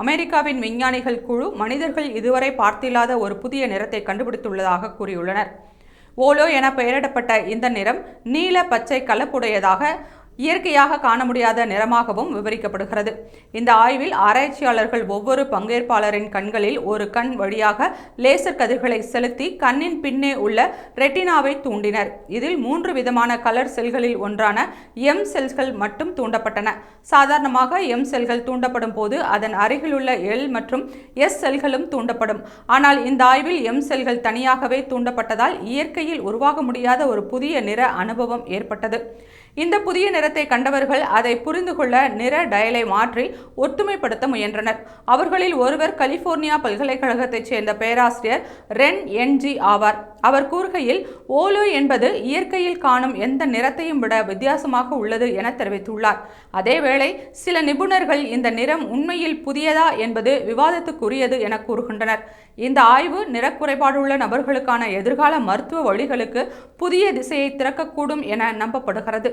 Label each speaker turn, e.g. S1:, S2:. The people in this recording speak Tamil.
S1: அமெரிக்காவின் விஞ்ஞானிகள் குழு மனிதர்கள் இதுவரை பார்த்தில்லாத ஒரு புதிய நிறத்தை கண்டுபிடித்துள்ளதாக கூறியுள்ளனர். ஓலோ என பெயரிடப்பட்ட இந்த நிறம் நீல பச்சை கலப்புடையதாக, இயற்கையாக காண முடியாத நிறமாகவும் விவரிக்கப்படுகிறது. இந்த ஆய்வில் ஆராய்ச்சியாளர்கள் ஒவ்வொரு பங்கேற்பாளரின் கண்களில் ஒரு கண் வழியாக லேசர் கதிர்களை செலுத்தி கண்ணின் பின்னே உள்ள ரெட்டினாவை தூண்டினர். இதில் 3 விதமான கலர் செல்களில் ஒன்றான எம் செல்கள் மட்டும் தூண்டப்பட்டன. சாதாரணமாக எம் செல்கள் தூண்டப்படும் போது அதன் அருகிலுள்ள எல் மற்றும் எஸ் செல்களும் தூண்டப்படும். ஆனால் இந்த ஆய்வில் எம் செல்கள் தனியாகவே தூண்டப்பட்டதால் இயற்கையில் உருவாக முடியாத ஒரு புதிய நிற அனுபவம் ஏற்பட்டது. இந்த புதிய நிறத்தை கண்டவர்கள் அதை புரிந்து கொள்ள நிற டயலை மாற்றி ஒற்றுமைப்படுத்த முயன்றனர். அவர்களில் ஒருவர் கலிபோர்னியா பல்கலைக்கழகத்தைச் சேர்ந்த பேராசிரியர் ரென் என்ஜி ஆவார். அவர் கூறுகையில், ஓலோ என்பது இயற்கையில் காணும் எந்த நிறத்தையும் விட வித்தியாசமாக உள்ளது என தெரிவித்துள்ளார். அதேவேளை சில நிபுணர்கள் இந்த நிறம் உண்மையில் புதியதா என்பது விவாதத்துக்குரியது என கூறுகின்றனர். இந்த ஆய்வு நிறக்குறைபாடுள்ள நபர்களுக்கான எதிர்கால மருத்துவ வழிகளுக்கு புதிய திசையை திறக்கக்கூடும் என நம்பப்படுகிறது.